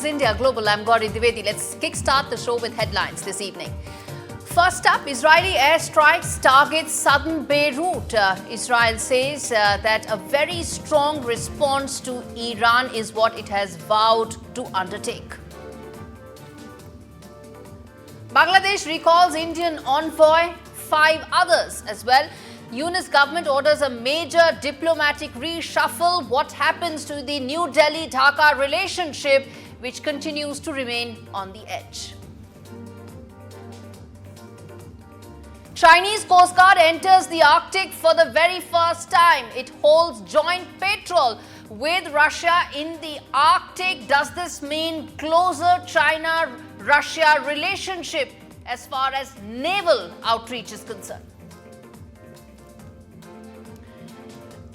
is India Global. I'm Gaurie Dwivedi. Let's kickstart the show with headlines this evening. First up, Israeli airstrikes target southern Beirut. Israel says that a very strong response to Iran is what it has vowed to undertake. Bangladesh recalls Indian envoy, 5 others as well. Yunus government orders a major diplomatic reshuffle. What happens to the New Delhi-Dhaka relationship, which continues to remain on the edge? Chinese Coast Guard enters the Arctic for the very first time. It holds joint patrol with Russia in the Arctic. Does this mean closer China-Russia relationship as far as naval outreach is concerned?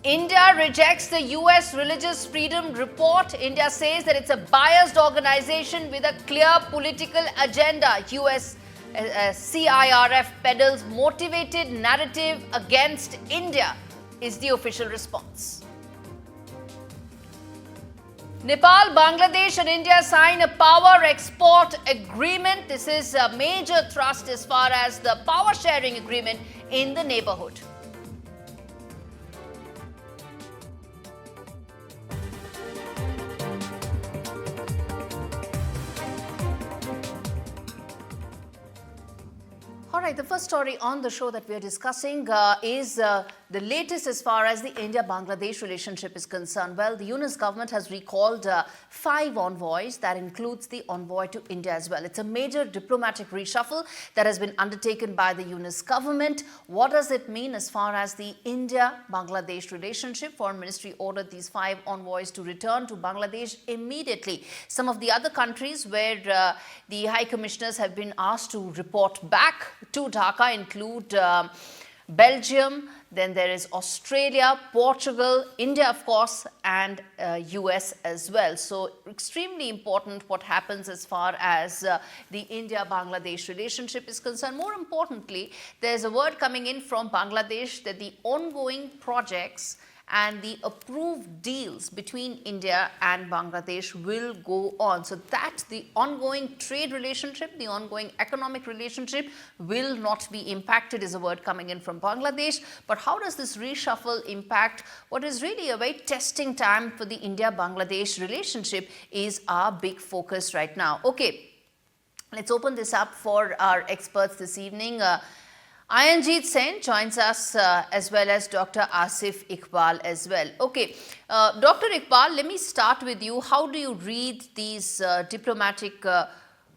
India rejects the US Religious Freedom Report. India says that it's a biased organization with a clear political agenda. US CIRF peddles motivated narrative against India is the official response. Nepal, Bangladesh and India sign a power export agreement. This is a major thrust as far as the power sharing agreement in the neighborhood. All right, the first story on the show that we are discussing is the latest as far as the India-Bangladesh relationship is concerned. Well, the Yunus government has recalled 5 envoys. That includes the envoy to India as well. It's a major diplomatic reshuffle that has been undertaken by the Yunus government. What does it mean as far as the India-Bangladesh relationship? Foreign Ministry ordered these 5 envoys to return to Bangladesh immediately. Some of the other countries where the High Commissioners have been asked to report back to Dhaka include Belgium, then there is Australia, Portugal, India of course, and US as well. So extremely important what happens as far as the India-Bangladesh relationship is concerned. More importantly, there's a word coming in from Bangladesh that the ongoing projects and the approved deals between India and Bangladesh will go on. So that the ongoing trade relationship, the ongoing economic relationship will not be impacted is a word coming in from Bangladesh. But how does this reshuffle impact what is really a very testing time for the India-Bangladesh relationship is our big focus right now. Okay, let's open this up for our experts this evening. Ayanjeet Sen joins us as well as Dr. Asif Iqbal as well. Okay, Dr. Iqbal, let me start with you. How do you read these diplomatic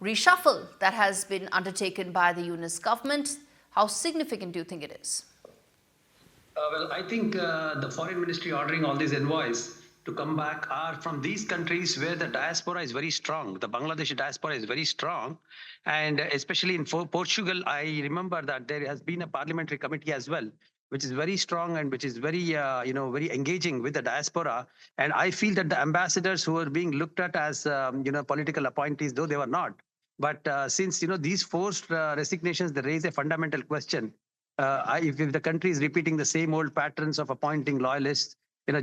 reshuffle that has been undertaken by the Yunus government? How significant do you think it is? Well, I think the foreign ministry ordering all these envoys to come back are from these countries where the diaspora is very strong. The Bangladeshi diaspora is very strong. And especially in Portugal, I remember that there has been a parliamentary committee as well, which is very strong and which is very, very engaging with the diaspora. And I feel that the ambassadors who are being looked at as, political appointees, though they were not. But since, these forced resignations, they raise a fundamental question. If the country is repeating the same old patterns of appointing loyalists,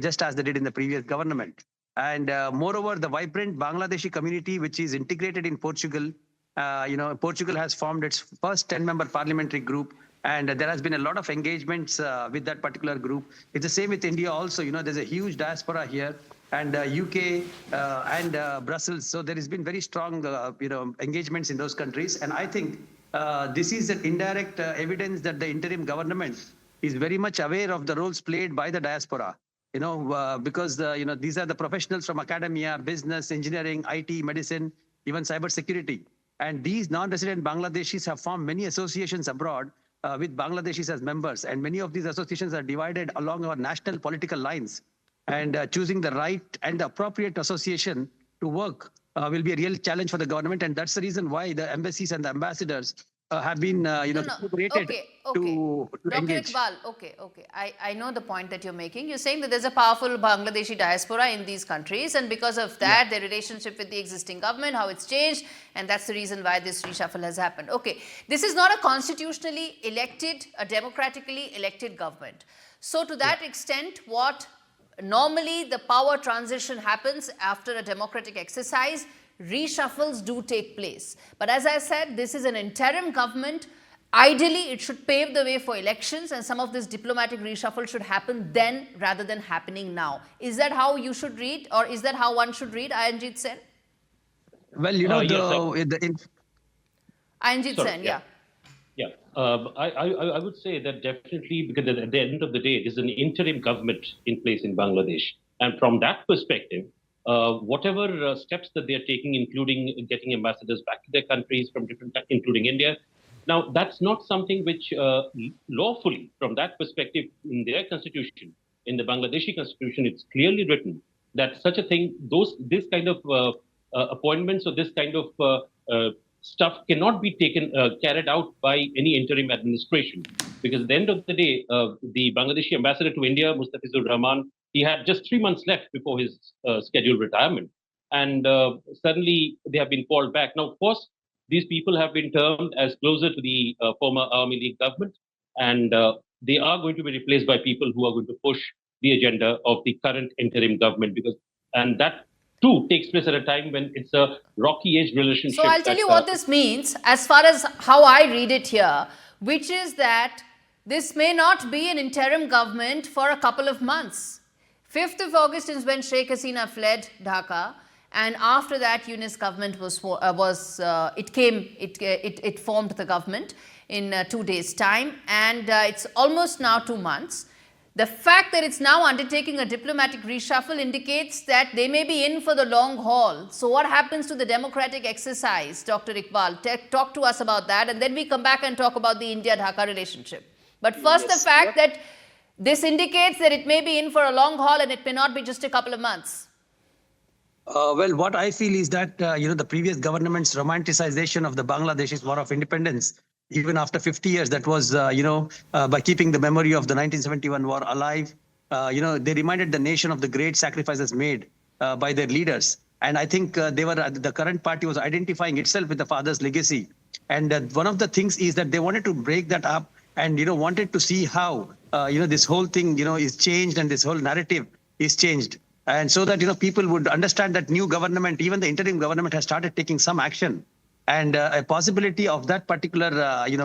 just as they did in the previous government. And moreover, the vibrant Bangladeshi community, which is integrated in Portugal, Portugal has formed its first 10-member parliamentary group. And there has been a lot of engagements with that particular group. It's the same with India also. There's a huge diaspora here and UK and Brussels. So there has been very strong, engagements in those countries. And I think this is an indirect evidence that the interim government is very much aware of the roles played by the diaspora. Because these are the professionals from academia, business, engineering, IT, medicine, even cybersecurity. And these non-resident Bangladeshis have formed many associations abroad with Bangladeshis as members. And many of these associations are divided along our national political lines. And choosing the right and the appropriate association to work will be a real challenge for the government. And that's the reason why the embassies and the ambassadors have been, rated to engage. Dr. Iqbal, okay. I know the point that you're making. You're saying that there's a powerful Bangladeshi diaspora in these countries, and because of that, their relationship with the existing government, how it's changed, and that's the reason why this reshuffle has happened. Okay, this is not a constitutionally elected, a democratically elected government. So to that extent, what normally the power transition happens after a democratic exercise, reshuffles do take place. But as I said, this is an interim government. Ideally, it should pave the way for elections, and some of this diplomatic reshuffle should happen then rather than happening now. Is that how you should read, or is that how one should read, Ayanjit Sen? Well, Ayanjit Sorry, Sen, yeah. Yeah, I would say that definitely, because at the end of the day, there's an interim government in place in Bangladesh. And from that perspective, whatever steps that they're taking, including getting ambassadors back to their countries from different, including India, now that's not something which lawfully, from that perspective, in their constitution, in the Bangladeshi constitution, it's clearly written that such a thing, this kind of appointments or this kind of stuff cannot be carried out by any interim administration, because at the end of the day, the Bangladeshi ambassador to India, Mustafizur Rahman, he had just 3 months left before his scheduled retirement, and suddenly they have been called back. Now, of course, these people have been termed as closer to the former Army League government, and they are going to be replaced by people who are going to push the agenda of the current interim government, and that too takes place at a time when it's a rocky age relationship. So I'll tell you what this means as far as how I read it here, which is that this may not be an interim government for a couple of months. 5th of August is when Sheikh Hasina fled Dhaka, and after that Yunus government it formed the government in 2 days' time, and it's almost now 2 months. The fact that it's now undertaking a diplomatic reshuffle indicates that they may be in for the long haul. So what happens to the democratic exercise, Dr. Iqbal? Talk to us about that, and then we come back and talk about the India-Dhaka relationship. But first, the fact that this indicates that it may be in for a long haul and it may not be just a couple of months. Well, what I feel is that, the previous government's romanticization of the Bangladeshis war of independence, even after 50 years, that was, by keeping the memory of the 1971 war alive, they reminded the nation of the great sacrifices made by their leaders. And I think the current party was identifying itself with the father's legacy. And one of the things is that they wanted to break that up and, wanted to see how, this whole thing, is changed, and this whole narrative is changed. And so that, people would understand that new government, even the interim government, has started taking some action. And a possibility of that particular,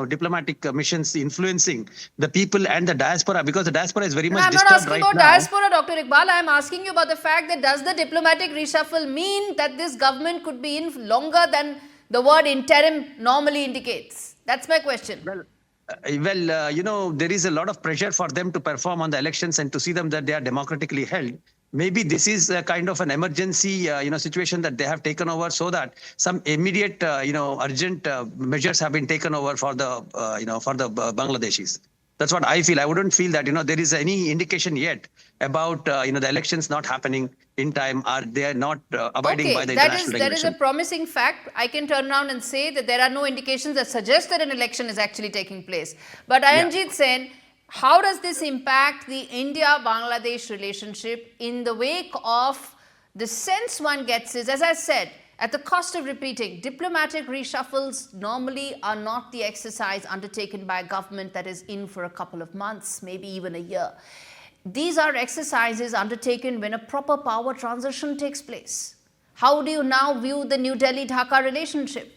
diplomatic missions influencing the people and the diaspora, because the diaspora is very much disturbed right now. I'm not asking about diaspora, Dr. Iqbal. I'm asking you about the fact that does the diplomatic reshuffle mean that this government could be in longer than the word interim normally indicates? That's my question. Well, there is a lot of pressure for them to perform on the elections and to see them that they are democratically held. Maybe this is a kind of an emergency, situation that they have taken over, so that some immediate, urgent measures have been taken over for the, Bangladeshis. That's what I feel. I wouldn't feel that, there is any indication yet about, the elections not happening in time, or they are not abiding by the international regulation. That is a promising fact. I can turn around and say that there are no indications that suggest that an election is actually taking place. But Ayanjit Sen, how does this impact the India-Bangladesh relationship in the wake of the sense one gets is, as I said, at the cost of repeating, diplomatic reshuffles normally are not the exercise undertaken by a government that is in for a couple of months, maybe even a year. These are exercises undertaken when a proper power transition takes place. How do you now view the New Delhi-Dhaka relationship?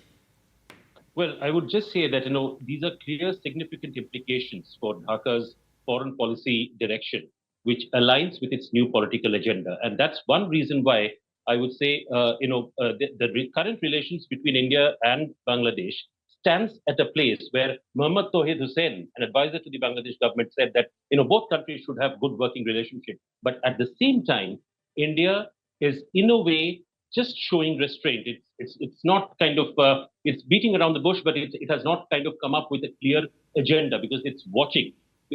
Well, I would just say that, these are clear, significant implications for Dhaka's foreign policy direction, which aligns with its new political agenda. And that's one reason why I would say, the current relations between India and Bangladesh stands at a place where Muhammad Tawheed Hussain, an advisor to the Bangladesh government, said that, both countries should have good working relationship. But at the same time, India is, in a way, just showing restraint. It's not kind of, it's beating around the bush, but it has not kind of come up with a clear agenda, because it's watching.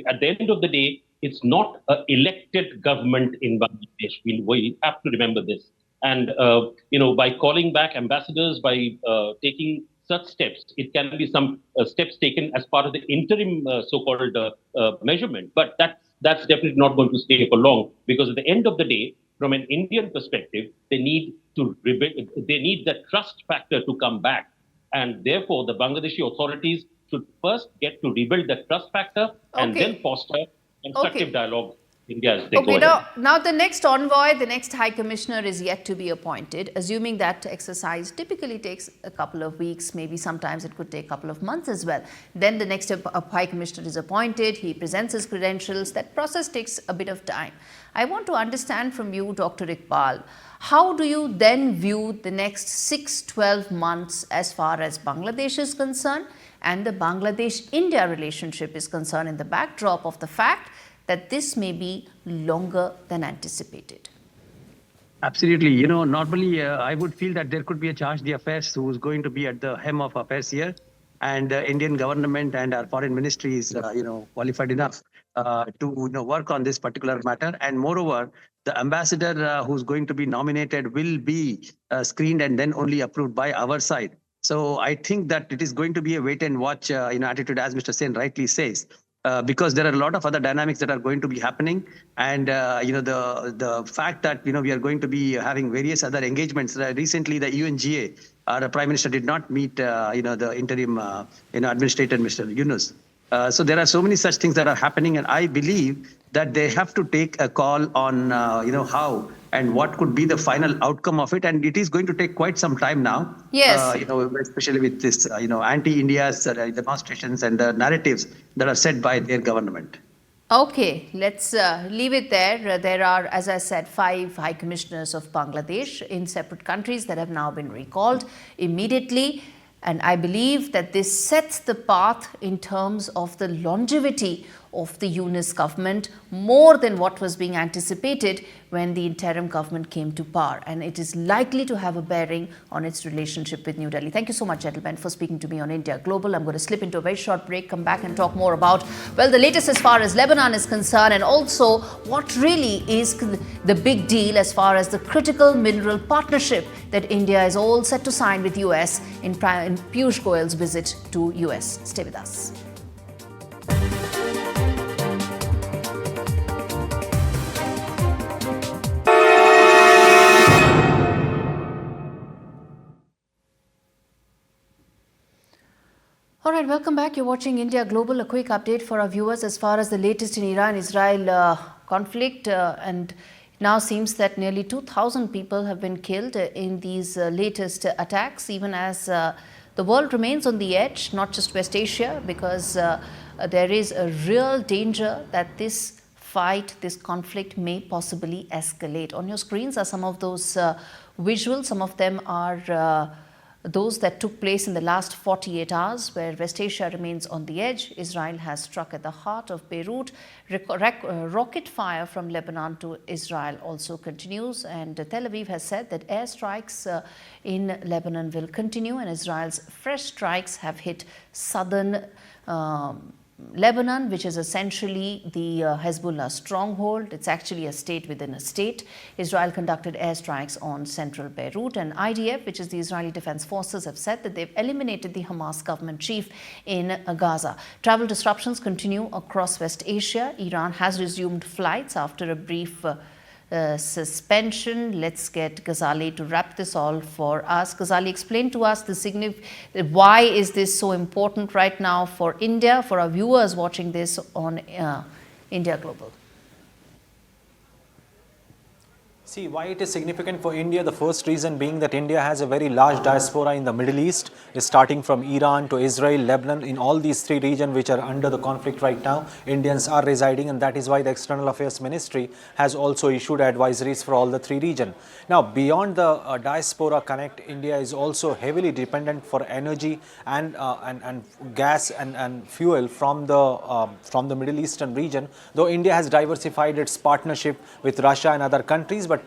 At the end of the day, it's not an elected government in Bangladesh. We have to remember this. And, by calling back ambassadors, by taking such steps, it can be some steps taken as part of the interim so-called measurement. But that's definitely not going to stay for long, because at the end of the day, from an Indian perspective, they need to rebuild. They need the trust factor to come back, and therefore the Bangladeshi authorities should first get to rebuild the trust factor and then foster constructive dialogue India as they go Okay, ahead. now the next envoy, the next high commissioner is yet to be appointed, assuming that exercise typically takes a couple of weeks, maybe sometimes it could take a couple of months as well. Then the next high commissioner is appointed, he presents his credentials, that process takes a bit of time. I want to understand from you, Dr. Iqbal, how do you then view the next 6-12 months as far as Bangladesh is concerned and the Bangladesh-India relationship is concerned in the backdrop of the fact that this may be longer than anticipated? Absolutely. Normally I would feel that there could be a charge d'affaires who's going to be at the hem of affairs here. And the Indian government and our foreign ministry is, qualified enough to work on this particular matter. And moreover, the ambassador who's going to be nominated will be screened and then only approved by our side. So I think that it is going to be a wait and watch attitude, as Mr. Sen rightly says. Because there are a lot of other dynamics that are going to be happening, and the fact that we are going to be having various other engagements. Recently, the UNGA, the Prime Minister did not meet the interim administrator, Mr. Yunus. So there are so many such things that are happening, and I believe that they have to take a call on how and what could be the final outcome of it, and it is going to take quite some time now. Yes. Especially with this anti-India's demonstrations and the narratives that are set by their government. Okay, let's leave it there. There are, as I said, 5 high commissioners of Bangladesh in separate countries that have now been recalled immediately. And I believe that this sets the path in terms of the longevity of the Yunus government more than what was being anticipated when the interim government came to power. And it is likely to have a bearing on its relationship with New Delhi. Thank you so much, gentlemen, for speaking to me on India Global. I'm going to slip into a very short break, come back and talk more about, well, the latest as far as Lebanon is concerned, and also what really is the big deal as far as the critical mineral partnership that India is all set to sign with US in Piyush Goyal's visit to US. Stay with us. All right, welcome back. You're watching India Global. A quick update for our viewers as far as the latest in Iran-Israel conflict. And now seems that nearly 2,000 people have been killed in these latest attacks, even as the world remains on the edge, not just West Asia, because there is a real danger that this fight, this conflict may possibly escalate. On your screens are some of those visuals. Some of them are those that took place in the last 48 hours, where West Asia remains on the edge. Israel has struck at the heart of Beirut. Rocket fire from Lebanon to Israel also continues, and Tel Aviv has said that airstrikes in Lebanon will continue, and Israel's fresh strikes have hit southern Lebanon, which is essentially the Hezbollah stronghold. It's actually a state within a state. Israel conducted airstrikes on central Beirut, and IDF, which is the Israeli Defense Forces, have said that they've eliminated the Hamas government chief in Gaza. Travel disruptions continue across West Asia. Iran has resumed flights after a brief suspension. Let's get Ghazali to wrap this all for us. Ghazali, explain to us why is this so important right now for India, for our viewers watching this on India Global. See, why it is significant for India, the first reason being that India has a very large diaspora in the Middle East, starting from Iran to Israel, Lebanon. In all these 3 regions which are under the conflict right now, Indians are residing, and that is why the External Affairs Ministry has also issued advisories for all the 3 regions. Now, beyond the diaspora connect, India is also heavily dependent for energy and gas and fuel from the Middle Eastern region, though India has diversified its partnership with Russia and other countries, but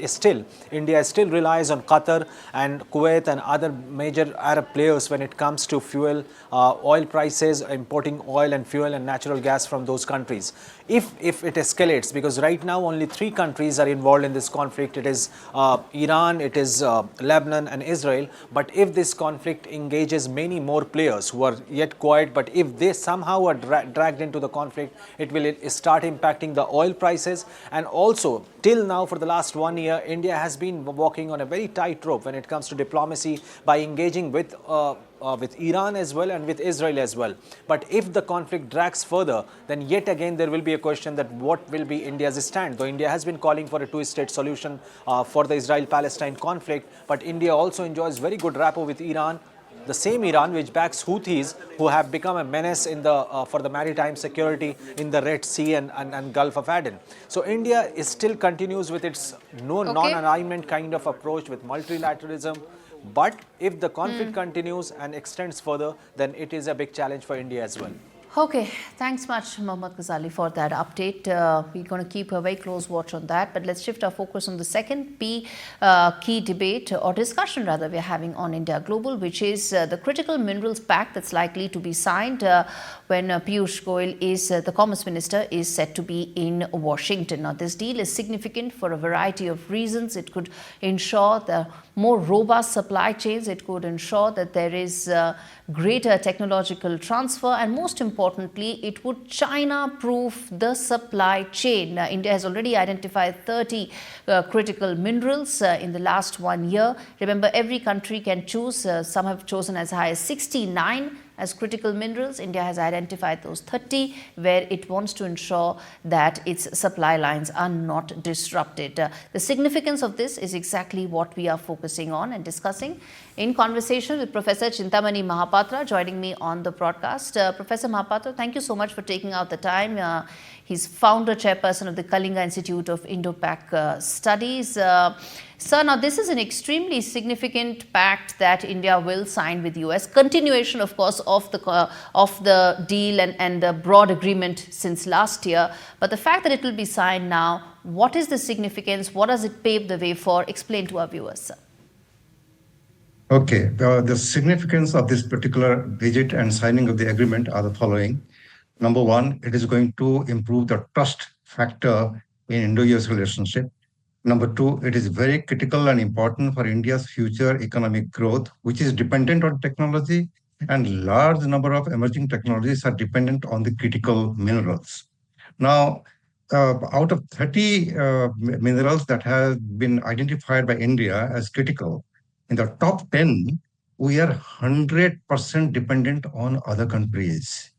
still, India still relies on Qatar and Kuwait and other major Arab players when it comes to fuel, oil prices, importing oil and fuel and natural gas from those countries. If it escalates, because right now only 3 countries are involved in this conflict, it is Iran, it is Lebanon and Israel, but if this conflict engages many more players who are yet quiet, but if they somehow are dragged into the conflict, it will start impacting the oil prices. And also, till now now for the last 1 year, India has been walking on a very tight rope when it comes to diplomacy by engaging with Iran as well and with Israel as well. But if the conflict drags further, then yet again there will be a question that what will be India's stand. Though India has been calling for a two-state solution for the Israel-Palestine conflict, but India also enjoys very good rapport with Iran. The same Iran which backs Houthis, who have become a menace in the for the maritime security in the Red Sea and Gulf of Aden. So India is still continues with its non-alignment kind of approach with multilateralism. But if the conflict continues and extends further, then it is a big challenge for India as well. Okay, thanks much, Mohammad Ghazali, for that update. We're going to keep a very close watch on that. But let's shift our focus on the second key debate or discussion rather we're having on India Global, which is the critical minerals pact that's likely to be signed when Piyush Goyal is the Commerce Minister is set to be in Washington. Now, this deal is significant for a variety of reasons. It could ensure the more robust supply chains. It could ensure that there is greater technological transfer, and most importantly, it would China-proof the supply chain. India has already identified 30 critical minerals in the last 1 year. Remember, every country can choose. Some have chosen as high as 69 as critical minerals. India has identified those 30 where it wants to ensure that its supply lines are not disrupted. The significance of this is exactly what we are focusing on and discussing in conversation with Professor Chintamani Mahapatra joining me on the broadcast. Professor Mahapatra, thank you so much for taking out the time. He's founder chairperson of the Kalinga Institute of Indo-Pac Studies. Sir, now this is an extremely significant pact that India will sign with US. Continuation, of course, of the deal and the broad agreement since last year. But the fact that it will be signed now, what is the significance? What does it pave the way for? Explain to our viewers, sir. Okay, the significance of this particular visit and signing of the agreement are the following. Number one, it is going to improve the trust factor in Indo-US relationship. Number two, it is very critical and important for India's future economic growth, which is dependent on technology, and large number of emerging technologies are dependent on the critical minerals. Now, out of 30 minerals that have been identified by India as critical, in the top 10, we are 100% dependent on other countries.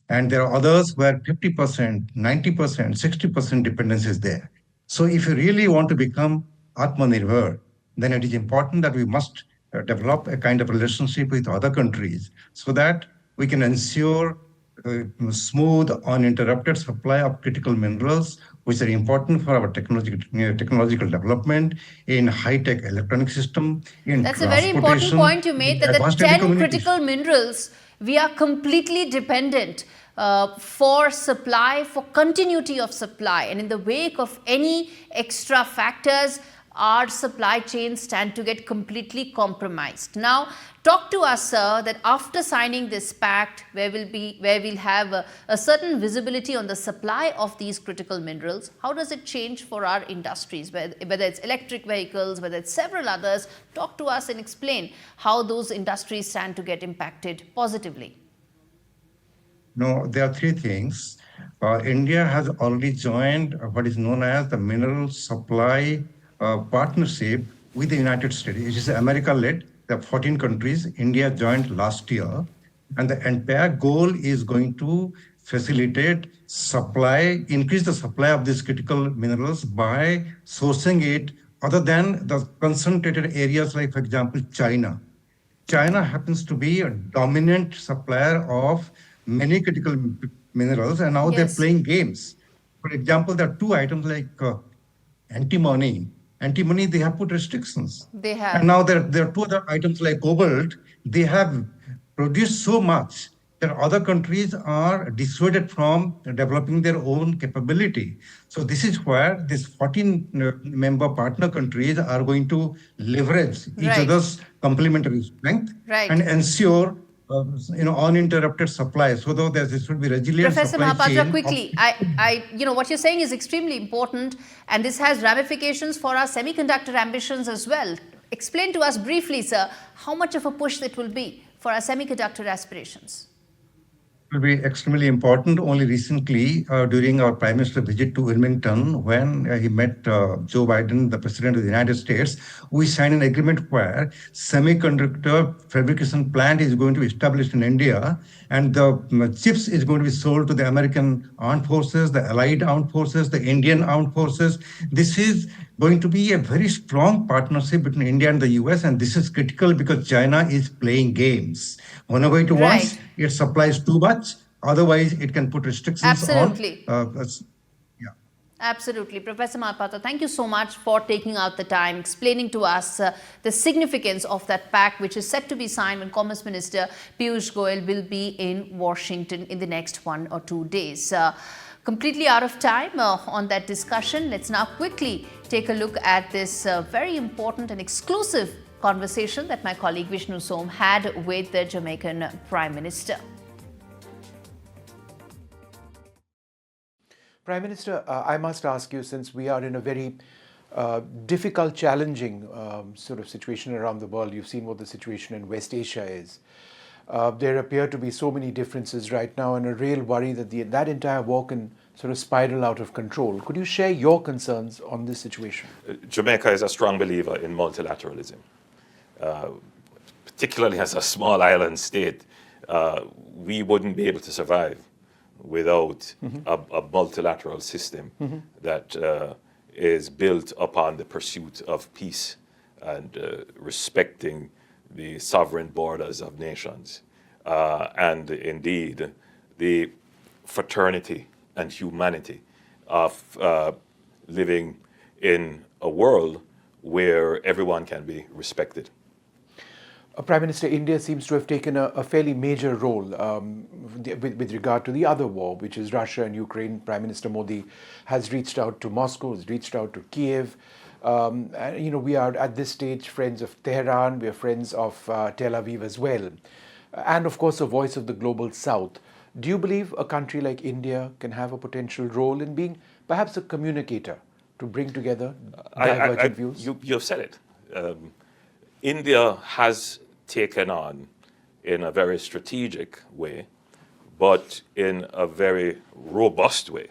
And there are others where 50%, 90%, 60% dependence is there. So if you really want to become Atmanirbhar, then it is important that we must develop a kind of relationship with other countries so that we can ensure smooth, uninterrupted supply of critical minerals, which are important for our technological development in high-tech electronic system, in That's a very important point you made, that the 10 critical minerals, we are completely dependent for supply, for continuity of supply. And in the wake of any extra factors, our supply chains stand to get completely compromised. Now, talk to us, sir, that after signing this pact, where we'll have a certain visibility on the supply of these critical minerals, how does it change for our industries, whether it's electric vehicles, whether it's several others? Talk to us and explain how those industries stand to get impacted positively. No, there are three things. India has already joined what is known as the Mineral Supply Partnership with the United States. It is America-led. There are 14 countries. India joined last year. And the entire goal is going to facilitate supply, increase the supply of these critical minerals by sourcing it other than the concentrated areas like, for example, China. China happens to be a dominant supplier of many critical minerals, and now they're playing games. For example, there are two items like antimony. Antimony, they have put restrictions. They have. And now there are two other items like cobalt. They have produced so much that other countries are dissuaded from developing their own capability. So this is where these 14 member partner countries are going to leverage each other's complementary strength and ensure uninterrupted supply. So though this should be resilient. Professor Mahapatra, quickly, what you're saying is extremely important, and this has ramifications for our semiconductor ambitions as well. Explain to us briefly, sir, how much of a push it will be for our semiconductor aspirations. will be extremely important. Only recently, during our Prime Minister visit to Wilmington, when he met Joe Biden, the President of the United States, we signed an agreement where semiconductor fabrication plant is going to be established in India, and the chips is going to be sold to the American armed forces, the Allied armed forces, the Indian armed forces. This is going to be a very strong partnership between India and the US, and this is critical because China is playing games. Whenever it wants, Right. it supplies too much. Otherwise, it can put restrictions on. Absolutely. Yeah. Absolutely. Professor Mahapatra, thank you so much for taking out the time, explaining to us the significance of that pact, which is set to be signed when Commerce Minister Piyush Goyal will be in Washington in the next 1 or 2 days. Completely out of time on that discussion. Let's now quickly take a look at this very important and exclusive conversation that my colleague Vishnu Som had with the Jamaican Prime Minister. Prime Minister, I must ask you, since we are in a very difficult, challenging sort of situation around the world, you've seen what the situation in West Asia is. There appear to be so many differences right now, and a real worry that that entire war can sort of spiral out of control. Could you share your concerns on this situation? Jamaica is a strong believer in multilateralism. Particularly as a small island state, we wouldn't be able to survive without a multilateral system that is built upon the pursuit of peace and respecting the sovereign borders of nations, and indeed the fraternity and humanity of living in a world where everyone can be respected. Prime Minister, India seems to have taken a fairly major role with regard to the other war, which is Russia and Ukraine. Prime Minister Modi has reached out to Moscow, has reached out to Kiev. And, we are at this stage friends of Tehran, we are friends of Tel Aviv as well. And of course, a voice of the global south. Do you believe a country like India can have a potential role in being perhaps a communicator to bring together divergent views? You've said it. India has taken on, in a very strategic way, but in a very robust way,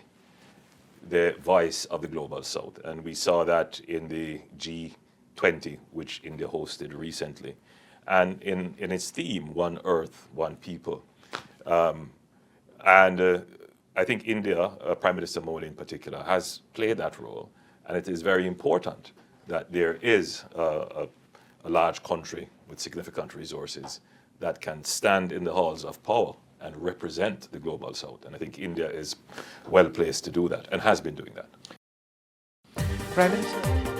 the voice of the global south. And we saw that in the G20, which India hosted recently, and in its theme, One Earth, One People. And I think India, Prime Minister Modi in particular, has played that role. And it is very important that there is a large country with significant resources that can stand in the halls of power and represent the global south. And I think India is well placed to do that and has been doing that. Prime Minister.